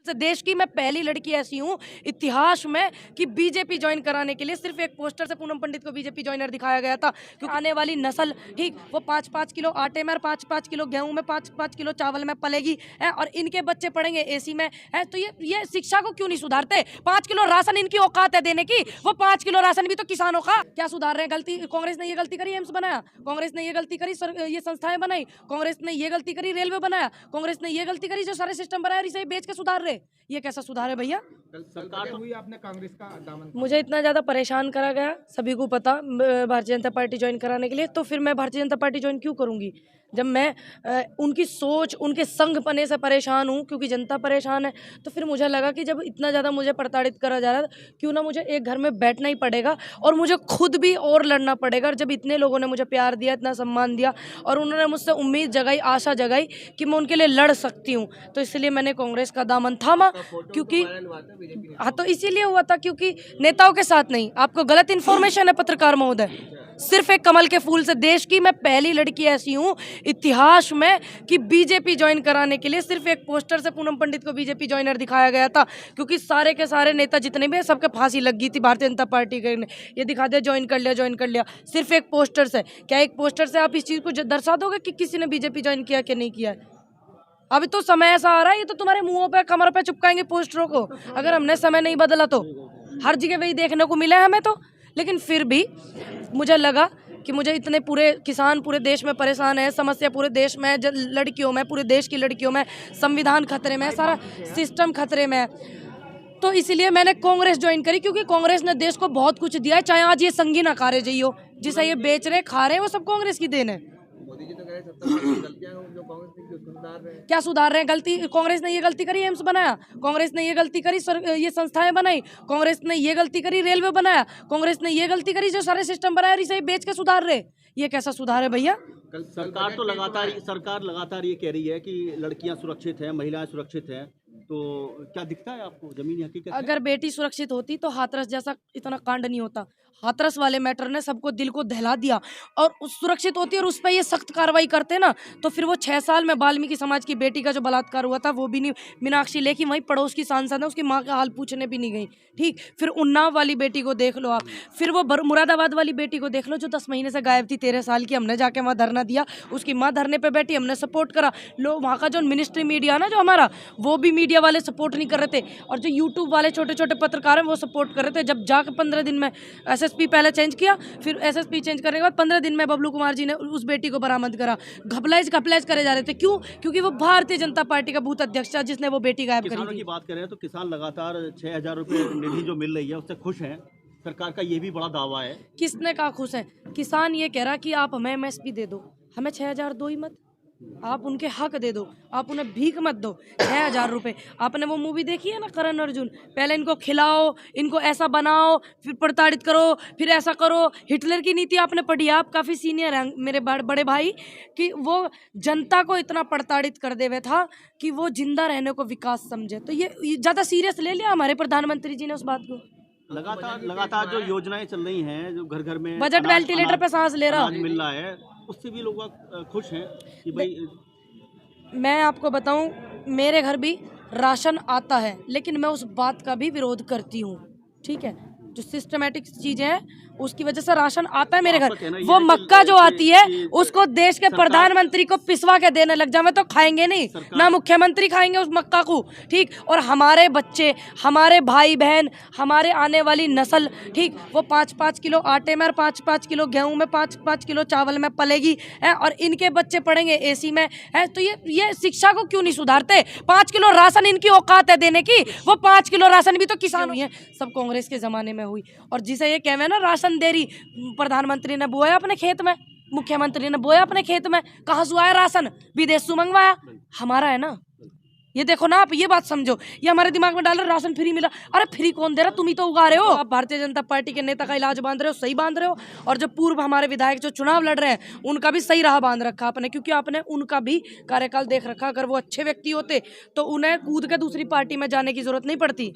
देश की मैं पहली लड़की ऐसी हूँ इतिहास में कि बीजेपी ज्वाइन कराने के लिए सिर्फ एक पोस्टर से पूनम पंडित को बीजेपी ज्वाइनर दिखाया गया था। क्योंकि आने वाली नस्ल ठीक वो 5-5 किलो आटे में और 5-5 किलो गेहूं में 5-5 किलो चावल में पलेगी है और इनके बच्चे पढ़ेंगे एसी में है। तो ये शिक्षा को क्यों नहीं सुधारते? 5 किलो राशन इनकी औकात है देने की, वो 5 किलो राशन भी तो किसानों का। क्या सुधार रहे हैं? गलती कांग्रेस ने ये गलती करी, एम्स बनाया, कांग्रेस ने ये गलती करी, ये संस्थाएं बनाई, कांग्रेस ने ये गलती करी, रेलवे बनाया, कांग्रेस ने ये गलती करी, जो सारे सिस्टम बनाया इसे बेच के सुधार रहे। ये कैसा सुधार है भैया? सरकार हुई आपने कांग्रेस का दामन। मुझे इतना ज़्यादा परेशान करा गया, सभी को पता, भारतीय जनता पार्टी ज्वाइन कराने के लिए। तो फिर मैं भारतीय जनता पार्टी ज्वाइन क्यों करूंगी जब मैं उनकी सोच, उनके संगपने से परेशान हूँ, क्योंकि जनता परेशान है। तो फिर मुझे लगा कि जब इतना ज़्यादा मुझे प्रताड़ित करा जा रहा है, क्यों ना मुझे एक घर में बैठना ही पड़ेगा और मुझे खुद भी और लड़ना पड़ेगा। और जब इतने लोगों ने मुझे प्यार दिया, इतना सम्मान दिया और उन्होंने मुझसे उम्मीद जगाई, आशा जगाई कि मैं उनके लिए लड़ सकती हूँ, तो इसलिए मैंने कांग्रेस का दामन थामा। क्योंकि हाँ, तो इसीलिए हुआ था क्योंकि नेताओं के साथ नहीं। आपको गलत इन्फॉर्मेशन है पत्रकार महोदय। सिर्फ एक कमल के फूल से देश की मैं पहली लड़की ऐसी हूँ इतिहास में कि बीजेपी ज्वाइन कराने के लिए सिर्फ एक पोस्टर से पूनम पंडित को बीजेपी ज्वाइनर दिखाया गया था। क्योंकि सारे के सारे नेता जितने भी हैं सबके फांसी लग गई थी भारतीय जनता पार्टी के ने, ये दिखा दिया ज्वाइन कर लिया, ज्वाइन कर लिया, सिर्फ एक पोस्टर से। क्या एक पोस्टर से आप इस चीज़ को दर्शा दोगे कि किसी ने बीजेपी ज्वाइन किया कि नहीं किया है? अभी तो समय ऐसा आ रहा है, ये तो तुम्हारे मुंहों पे, कमर पे चिपकाएंगे पोस्टरों को, अगर हमने समय नहीं बदला तो। हर जगह वही देखने को मिला है हमें तो। लेकिन फिर भी मुझे लगा कि मुझे इतने पूरे किसान पूरे देश में परेशान है, समस्या पूरे देश में, लड़कियों में, पूरे देश की लड़कियों में, संविधान खतरे में, सारा सिस्टम खतरे में है। तो इसलिए मैंने कांग्रेस ज्वाइन करी, क्योंकि कांग्रेस ने देश को बहुत कुछ दिया है। चाहे आज ये संगीन अखाड़े जाइयो, जिसे ये बेच रहे खा रहे हैं, वो सब कांग्रेस की देन है। मोदी जी तो कह रहे 70% गलतियां जो कांग्रेस की उसको सुधार रहे हैं। क्या सुधार रहे हैं? गलती कांग्रेस ने ये गलती करी, एम्स बनाया, कांग्रेस ने ये गलती करी, ये संस्थाएं बनाई, कांग्रेस ने ये गलती करी, रेलवे बनाया, कांग्रेस ने ये गलती करी, जो सारे सिस्टम बनाया इसे बेच के सुधार रहे। ये कैसा सुधार है भैया? सरकार लगातार ये कह रही है कि लड़कियां सुरक्षित हैं, महिलाएं सुरक्षित हैं, तो क्या दिखता है आपको जमीनी हकीकत? अगर बेटी सुरक्षित होती तो हाथरस जैसा इतना कांड नहीं होता। हाथरस वाले मैटर ने सबको दिल को दहला दिया, और उस सुरक्षित होती और उस पर ये सख्त कार्रवाई करते ना, तो फिर वो 6 साल में वाल्मीकि समाज की बेटी का जो बलात्कार हुआ था वो भी नहीं, मीनाक्षी लेखी वहीं पड़ोस की सांसद है, उसकी माँ का हाल पूछने भी नहीं गई। ठीक, फिर उन्नाव वाली बेटी को देख लो आप, फिर वो मुरादाबाद वाली बेटी को देख लो जो 10 महीने से गायब थी, 13 साल की। हमने जाके वहाँ धरना दिया, उसकी माँ धरने पर बैठी, हमने सपोर्ट करा। लोग वहाँ का जो मिनिस्ट्री मीडिया ना, जो हमारा, वो भी मीडिया वाले सपोर्ट नहीं कर रहे थे, और जो यूट्यूब वाले छोटे छोटे पत्रकार हैं वो सपोर्ट कर रहे थे। जब जाकर 15 दिन में एसएसपी पहले चेंज किया, फिर एसएसपी चेंज करने के बाद 15 दिन में बबलू कुमार जी ने उस बेटी को बरामद करा। घपलाइज करे जा रहे थे। क्यों? क्योंकि वो भारतीय जनता पार्टी का बूथ अध्यक्ष था जिसने वो बेटी गायब करी थी। की बात करें तो किसान लगातार 6,000 रुपये निधि जो मिल रही है उससे खुश हैं। सरकार का ये भी बड़ा दावा है। किसने कहा खुश है? किसान ये कह रहा कि आप हमें एमएसपी दे दो, हमें 6,000 दो ही मत, आप उनके हक दे दो, आप उन्हें भीख मत दो। 6,000 रुपये। आपने वो मूवी देखी है ना, करण अर्जुन? पहले इनको खिलाओ, इनको ऐसा बनाओ, फिर प्रताड़ित करो, फिर ऐसा करो। हिटलर की नीति आपने पढ़ी? आप काफ़ी सीनियर हैं मेरे बड़े भाई, कि वो जनता को इतना प्रताड़ित कर देवे था कि वो जिंदा रहने को विकास समझे। तो ये ज़्यादा सीरियस ले लिया हमारे प्रधानमंत्री जी ने उस बात को। लगातार जो योजनाएं चल रही हैं, जो घर घर में बजट वेंटिलेटर पे सांस ले रहा मिल रहा है, उससे भी लोग खुश हैं कि भाई। मैं आपको बताऊं, मेरे घर भी राशन आता है, लेकिन मैं उस बात का भी विरोध करती हूँ। ठीक है, जो सिस्टमेटिक चीजें हैं उसकी वजह से राशन आता है मेरे घर। वो मक्का जो आती है उसको देश के प्रधानमंत्री को पिसवा के देने लग जाए तो खाएंगे नहीं, ना मुख्यमंत्री खाएंगे उस मक्का को। ठीक, और हमारे बच्चे, हमारे भाई बहन, हमारे आने वाली नस्ल, ठीक, वो 5-5 किलो आटे में और 5-5 किलो गेहूं में, 5-5 किलो चावल में पलेगी है, और इनके बच्चे पढ़ेंगे एसी में है। तो ये शिक्षा को क्यों नहीं सुधारते? 5 किलो राशन इनकी औकात है देने की, वो 5 किलो राशन भी तो किसान हुई है, सब कांग्रेस के जमाने में हुई। और जिसे ये कहवे ना राशन देरी, प्रधानमंत्री ने बोया अपने खेत में, मुख्यमंत्री ने बोया अपने खेत में, कहाँ से आया राशन? विदेश से मंगवाया, हमारा है ना। ये देखो ना, आप ये बात समझो, ये हमारे दिमाग में डाल रहे राशन फ्री मिला। अरे फ्री कौन दे रहा? तुम ही तो उगा रहे हो। आप भारतीय जनता पार्टी के नेता का इलाज बांध रहे हो, सही बांध रहे हो। और जो पूर्व हमारे विधायक जो चुनाव लड़ रहे हैं उनका भी सही राह बांध रखा आपने, क्योंकि आपने उनका भी कार्यकाल देख रखा। अगर वो अच्छे व्यक्ति होते तो उन्हें कूद के दूसरी पार्टी में जाने की जरूरत नहीं पड़ती।